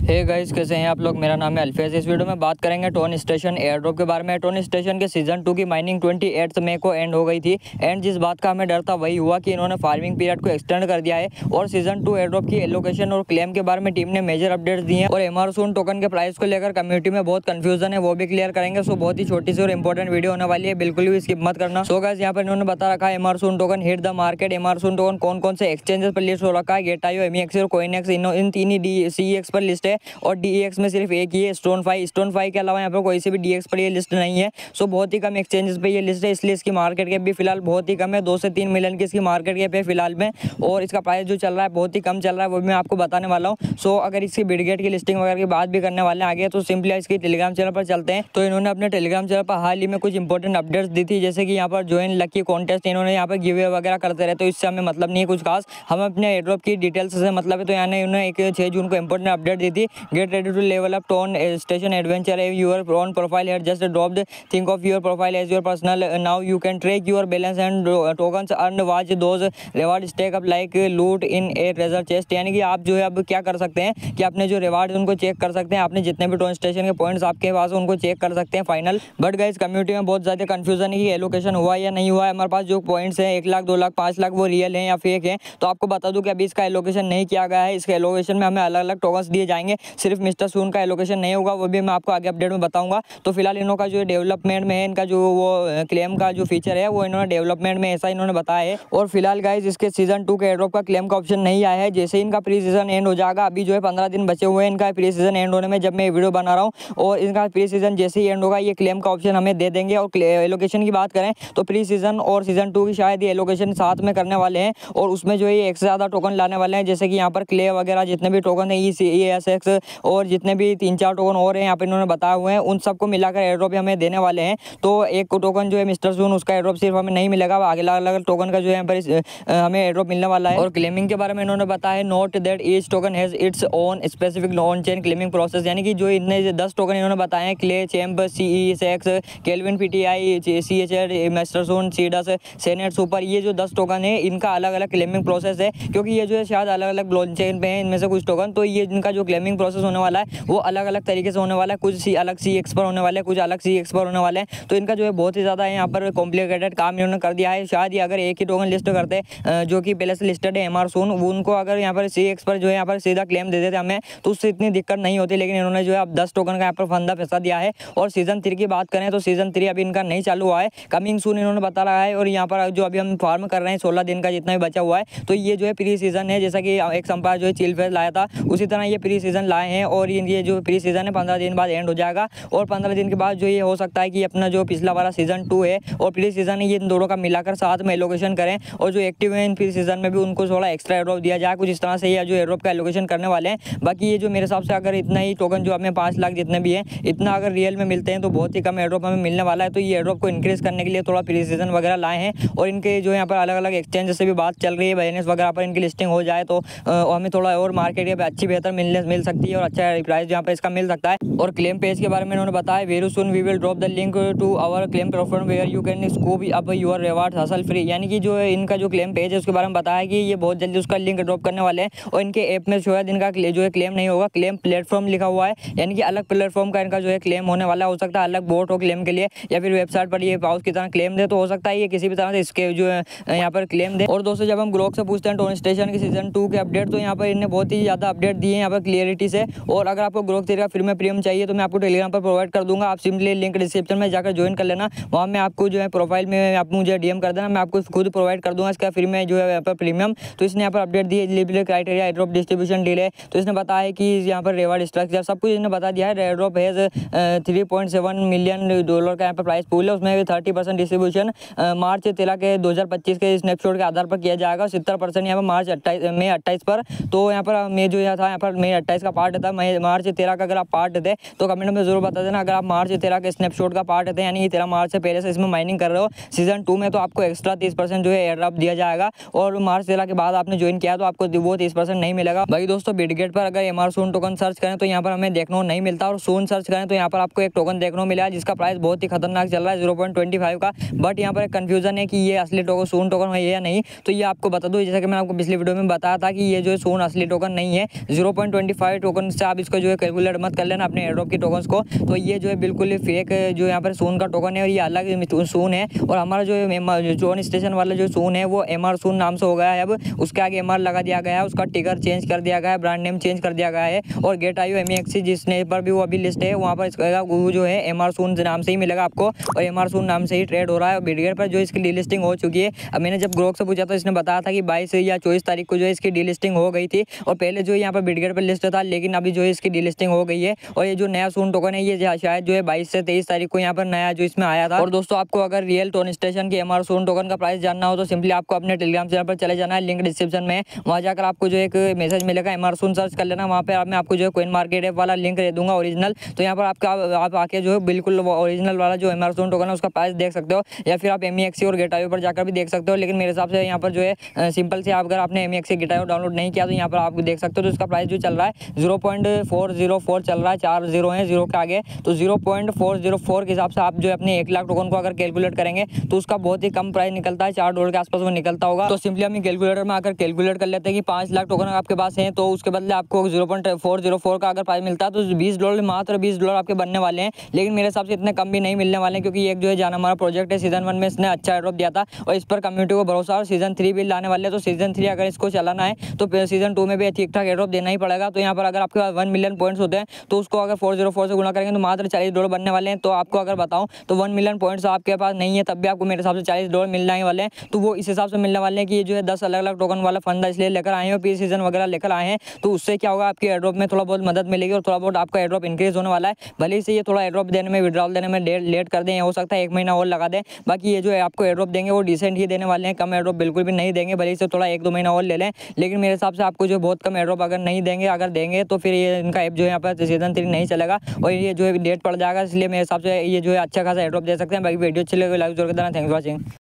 Hey guys, कैसे हैं आप लोग। मेरा नाम है अल्फेज। इस वीडियो में बात करेंगे टोन स्टेशन एयर ड्रॉप के बारे में। टोन स्टेशन के सीजन 2 की माइनिंग 28 मई को एंड हो गई थी। एंड जिस बात का हमें डर था वही हुआ कि इन्होंने फार्मिंग पीरियड को एक्सटेंड कर दिया है और सीजन 2 एयर ड्रॉप की एलोकेशन और क्लेम के बारे में टीम ने मेजर अपडेट्स दिए हैं। और एमआर सून टोकन के प्राइस को लेकर कम्युनिटी में बहुत कंफ्यूजन है, वो भी क्लियर करेंगे। सो बहुत ही छोटी सी और इंपॉर्टेंट वीडियो होने वाली है, बिल्कुल भी स्किप मत करना। सो गाइस, यहाँ पर इन्होंने बता रखा है MR soon token hit the market. MR soon token कौन कौन से एक्सचेंजेस पर लिस्ट हो रखा है, गेटायो, एमईएक्स और कोइनएक्स, इन तीन ही सीईएक्स पर लिस्ट है और डीईएक्स में सिर्फ एक ही है, स्टोन फाई के अलावा यहाँ पर कोई सी भी डीएक्स पर ये लिस्ट नहीं है। सो बहुत ही कम एक्सचेंजेस पे ये लिस्ट है, इसलिए इसकी मार्केट कैप भी फिलहाल बहुत ही कम है। 2 से 3 मिलियन की इसकी मार्केट कैप है फिलहाल में, और इसका प्राइस जो चल रहा है बहुत ही कम चल रहा है, वो भी मैं आपको बताने वाला हूँ। सो अगर इसकी बिडगेट की लिस्टिंग वगैरह की बात भी करने वाले हैं आगे, तो सिंपली इसकी टेलीग्राम चैनल पर चलते हैं। तो इन्होंने अपने टेलीग्राम चैनल पर हाल ही में कुछ इंपॉर्टेंट अपडेट्स दी थी, जैसे कि यहाँ पर ज्वाइन लकी कॉन्टेस्ट इन्होंने यहाँ पर गिवे वगैरह करते रहे, तो इससे हमें मतलब नहीं है कुछ खास, हम अपने एयर ड्रॉप की डिटेल्स से मतलब है। तो यहाँ इन्होंने एक 6 जून को इंपॉर्टेंट अपडेट दी थी, get ready to level up tone station adventure your own profile here, just dropped, think of your profile as your personal, now you can track your balance and tokens earned, watch those reward stack up like loot in a treasure chest। यानी कि आप जो है अब क्या कर सकते हैं कि अपने जो रिवार्ड उनको चेक कर सकते हैं, आपने जितने भी टोन स्टेशन के पॉइंट्स आपके पास उनको चेक कर सकते हैं फाइनल। बट गाइस, कम्युनिटी में बहुत ज़्यादा कंफ्यूजन है कि एलोकेशन हुआ या नहीं हुआ है। हमारे पास जो पॉइंट्स हैं 1 लाख 2 लाख 5 लाख वो रियल हैं या फेक हैं। तो आपको बता दूं कि अभी इसका एलोकेशन नहीं किया गया है। इसके एलोकेशन में हमें अलग अलग टोकन्स दिए जाएंगे, सिर्फ मिस्टर सून का एलोकेशन नहीं होगा, वो भी मैं आपको आगे अपडेट में बताऊंगा। तो फिलहाल इनका जो डेवलपमेंट में है, इनका जो वो क्लेम का जो फीचर है वो इन्होंने डेवलपमेंट में ऐसा इन्होंने बताया है। और फिलहाल गाइस, इसके सीजन 2 के एयर ड्रॉप का क्लेम का ऑप्शन नहीं आया है। जैसे इनका प्री सीजन एंड हो जाएगा, अभी जो है 15 दिन बचे हुए हैं इनका प्री सीजन एंड होने में, जब मैं वीडियो बना रहा हूँ, और इनका प्री सीजन जैसे ही एंड होगा ये क्लेम का ऑप्शन हमें दे देंगे। और एलोकेशन की बात करें तो प्री सीजन और सीजन 2 की शायद ये एलोकेशन साथ में करने वाले हैं, और उसमें जो है एक से ज़्यादा टोकन लाने वाले हैं, जैसे कि यहाँ पर क्ले वगैरह जितने भी टोकन है ESX और जितने भी 3-4 टोकन और हैं यहाँ पर इन्होंने बताए हुए हैं, उन सबको मिलाकर एयर ड्रॉप हमें देने वाले हैं। तो एक टोकन जो है मिस्टर सून, उसका एयर ड्रॉप सिर्फ हमें नहीं मिलेगा, आगे अलग टोकन का जो है यहाँ पर हमें एयर ड्रॉप मिलने वाला है। और क्लेमिंग के बारे में इन्होंने बताया, note that each token has its own specific on chain claiming process. यानी कि जो इतने 10 टोकन इन्होंने बताए हैं, clay, champ, CESX, Kelvin, PTI, CHR, mister soon, सीडस, सेनेट सुपर, ये जो 10 टोकन है इनका अलग अलग क्लेमिंग प्रोसेस है, क्योंकि ये जो है शायद अलग अलग ब्लॉक चेन पे हैं इनमें से कुछ टोकन। तो ये इनका जो क्लेमिंग प्रोसेस होने वाला है वो अलग अलग तरीके से होने वाला है, कुछ अलग CX पर होने वाले हैं, कुछ अलग CX पर होने वाले हैं। तो इनका जो है बहुत ही ज़्यादा यहाँ पर कॉम्प्लिकेटेड काम इन्होंने कर दिया है। शायद ये अगर एक ही टोकन लिस्ट करते जो कि पहले से लिस्टेड है एमआर सून, उनको अगर यहाँ पर CX पर जो है यहाँ पर सीधा क्लेम दे देते हमें, तो उससे इतनी दिक्कत नहीं होती। लेकिन इन्होंने जो है अब 10 टोकन का यहाँ पर फंदा फंसा दिया है। और सीजन 3 की बात करें तो सीजन 3 अभी इनका नहीं चालू हुआ है, कमिंग सून इन्होंने बता रहा है। और यहाँ पर जो अभी हम फार्म कर रहे हैं 16 दिन का जितना भी बचा हुआ है, तो ये जो है प्री सीजन है, जैसा कि एक संपार जो है चिल फेज लाया था उसी तरह ये प्री सीजन लाए हैं। और ये जो प्री सीजन है 15 दिन बाद एंड हो जाएगा, और 15 दिन के बाद जो ये हो सकता है कि अपना जो पिछला वाला सीजन 2 है और प्री सीजन है, ये इन दोनों का मिलाकर साथ में एलोकेशन करें, और जो एक्टिव है इन प्री सीजन में भी उनको थोड़ा एक्स्ट्रा एयरड्रॉप दिया जाए। कुछ इस तरह से ये जो एयरड्रॉप का एलोकेशन करने वाले हैं। बाकी ये जो मेरे हिसाब से अगर इतना ही टोकन जो हमें 5 लाख जितने भी है, इतना अगर रियल में मिलते हैं तो बहुत ही कम एयरड्रॉप हमें मिलने वाला है। तो ये एयरड्रॉप को इंक्रीज करने के लिए थोड़ा प्री सीजन वगैरह लाए हैं, और इनके जो यहाँ पर अलग अलग एक्सचेंज से भी बात चल रही है, बाइनेंस वगैरह पर इनकी लिस्टिंग हो जाए तो हमें थोड़ा और मार्केट में अच्छी बेहतर मिल सकती है, और अच्छा प्राइस यहाँ पर इसका मिल सकता है। और क्लेम पेज के बारे में इन्होंने बताया, very soon we will drop the link to our claim platform where you can scoop up your reward hassle free. यानी कि जो है इनका जो क्लेम पेज है उसके बारे में बताया कि ये बहुत जल्दी उसका लिंक ड्रॉप करने वाले हैं, और इनके ऐप में शायद इनका जो है क्लेम नहीं होगा, क्लेम प्लेटफॉर्म लिखा हुआ है। यानी कि अलग प्लेटफॉर्म का इनका जो है क्लेम होने वाला, हो सकता है अलग बोट हो क्लेम के लिए, या फिर वेबसाइट पर ये पाउच की तरह क्लेम दे, तो हो सकता है ये किसी भी तरह से इसके जो है यहाँ पर क्लेम दे। और दोस्तों, जब हम ग्रोक से पूछते हैं टोन स्टेशन के सीजन 2 के अपडेट, तो यहाँ पर इन्हें बहुत ही ज़्यादा अपडेट दिए हैं यहाँ पर क्लियरिटी से। और अगर आपको ग्रोक तेरा फ्री में प्रीमियम चाहिए तो मैं आपको टेलीग्राम पर प्रोवाइड कर दूंगा, आप सिंपली लिंक डिस्क्रिप्शन में जाकर ज्वाइन कर लेना। वहाँ में आपको जो है प्रोफाइल में आप मुझे DM कर देना, मैं आपको खुद प्रोवाइड कर दूंगा इसका फ्री में जो है यहाँ पर प्रीमियम। तो इसने यहाँ पर अपडेट दी है, eligibility criteria, airdrop distribution delay. तो इसने बताया है कि यहाँ पर रिवार्ड स्ट्रक्चर सब कुछ इसने बता दिया है। एयरड्रॉप हैज $3.7 मिलियन का यहाँ पर प्राइस पूल है, उसमें 30% डिस्ट्रीब्यूशन मार्च 13 के 2025 के स्नैपशॉट के आधार पर किया जाएगा, 70% यहाँ पर मार्च मई 28 पर। तो यहाँ पर मैं जो था यहाँ पर मई 28 का पार्ट था, मार्च 13 का अगर आप पार्ट थे तो कमेंट में जरूर बता देना। अगर आप मार्च 13 के स्नैपशॉट का पार्ट थे, यानी 13 मार्च से पहले से इसमें माइनिंग कर रहे हो सीजन 2 में, तो आपको एक्स्ट्रा 30% जो है एयर ड्रॉप दिया जाएगा। और मार्च 13 के बाद आपने ज्वाइन किया तो आपको वो 30% नहीं मिलेगा। भाई दोस्तों, बिटगेट पर अगर एमआर सून टोकन सर्च करें तो यहाँ पर हमें देखने को नहीं मिलता, और सून सर्च करें तो यहाँ पर आपको एक टोकन देखने को मिला जिसका प्राइस बहुत ही खतरनाक चल रहा है 0.25 का। बट यहाँ पर एक कन्फ्यूजन है कि ये असली टोकन सून टोकन है या नहीं। तो ये आपको बता दूँ, जैसा कि मैंने आपको पिछली वीडियो में बताया था कि ये जो सून असली टोकन नहीं है, 0.25 वाले टोकन से आप इसको जो है कैलकुलेट मत कर लेना अपने एयरड्रॉप की टोकन्स को। तो ये जो है बिल्कुल फेक जो यहाँ पर सून का टोकन है और ये अलग सून है। और हमारा जो ट्रोन स्टेशन वाला जो सून है वो MR सून नाम से हो गया है। अब उसके आगे MR लगा दिया गया है, उसका टिकर चेंज कर दिया गया है, ब्रांड नेम चेंज कर दिया गया है। और गेट IO MEXC जिसने पर भी वो अभी लिस्ट है वहाँ पर इसका वो जो है MR सून नाम से ही मिलेगा आपको और MR सून नाम से ही ट्रेड हो रहा है। बिटगेट पर जो इसकी डीलिस्टिंग हो चुकी है। अब मैंने जब ग्रोक से पूछा तो इसने बताया था कि 22 या 24 तारीख को जो है इसकी डीलिस्टिंग हो गई थी और पहले जो यहाँ पर बिटगेट पर लिस्ट था, लेकिन अभी जो है इसकी डीलिस्टिंग हो गई है। और ये जो नया सून टोकन है ये शायद जो है 22 से 23 तारीख को यहाँ पर नया जो इसमें आया था। और दोस्तों आपको अगर रियल टोन स्टेशन की MR सून टोकन का प्राइस जानना हो तो सिंपली आपको अपने टेलीग्राम चैनल पर चले जाना है, लिंक डिस्क्रिप्शन में। वहाँ जाकर आपको जो एक मैसेज मिलेगा MR सून सर्च कर लेना, वहाँ पे मैं आपको जो है कॉइन मार्केट ऐप वाला लिंक दे दूंगा ओरिजिनल। तो यहाँ पर आप आके जो है बिल्कुल ओरिजिनल वाला जो MR सून टोकन है उसका प्राइस देख सकते हो, या फिर आप MEXC और गेट IO पर जाकर भी देख सकते हो। लेकिन मेरे हिसाब से यहाँ पर जो है सिंपल से अगर आपने MEXC गेट IO डाउनलोड नहीं किया तो यहाँ पर आप देख सकते हो। तो इसका प्राइस जो चल रहा है 0.404 चल रहा है, 4 0 है 0 के आगे। तो 0.404 के हिसाब से आप जो अपने 1 लाख टोकन को अगर कैलकुलेट करेंगे तो उसका बहुत ही कम प्राइस निकलता है, $4 के आसपास वो निकलता होगा। तो सिंपली हम कैलकुलेटर में आकर कैलकुलेट कर लेते हैं कि 5 लाख टोकन आपके पास है तो उसके बदले आपको 0.404 का अगर प्राइस मिलता है तो $20 मात्र $20 आपके बनने वाले हैं। लेकिन मेरे हिसाब से इतने कम भी नहीं मिलने वाले हैं, क्योंकि एक जो है जाना हमारा प्रोजेक्ट है सीजन 1 में इसने अच्छा एयरड्रॉप दिया था और इस पर कम्युनिटी को भरोसा और सीजन 3 भी लाने वाले हैं। तो सीजन 3 अगर इसको चलाना है तो सीजन 2 में भी ठीक ठाक एयरड्रॉप देना ही पड़ेगा। तो यहाँ पर अगर आपके पास 1 मिलियन पॉइंट्स होते हैं तो उसको अगर 404 से गुणा करेंगे तो मात्र $40 बनने वाले हैं। तो आपको अगर बताऊं तो 1 मिलियन पॉइंट्स आपके पास नहीं है तब भी आपको मेरे हिसाब से $40 मिलने वाले हैं। तो वो इस हिसाब से मिलने वाले हैं कि ये जो है 10 अलग अलग टोकन वाला फंडा इसलिए लेकर आए हैं और पी सीजन वगैरह लेकर आए हैं। तो उससे क्या होगा, आपके एयरड्रॉप में थोड़ा बहुत मदद मिलेगी और थोड़ा बहुत आपका एयरड्रॉप इंक्रीज होने वाला है। भले से ये थोड़ा एयरड्रॉप देने में, विड्रॉल देने में लेट कर दें, हो सकता है 1 महीना और लगा दें। बाकी ये जो है आपको एयरड्रॉप देंगे वो डिसेंट ही देने वाले हैं, कम एयरड्रॉप बिल्कुल भी नहीं देंगे। भले से थोड़ा 1-2 महीना और ले लें, लेकिन मेरे हिसाब से आपको जो बहुत कम एयरड्रॉप अगर नहीं देंगे, अगर देंगे तो फिर ये इनका ऐप जो है यहाँ पर सीजन 3 नहीं चलेगा और ये जो है डेट पड़ जाएगा। इसलिए मेरे हिसाब से ये जो है अच्छा खासा एयरड्रॉप दे सकते हैं। बाकी वीडियो अच्छी लगे लाइक जरूर कर देना। Thanks for watching.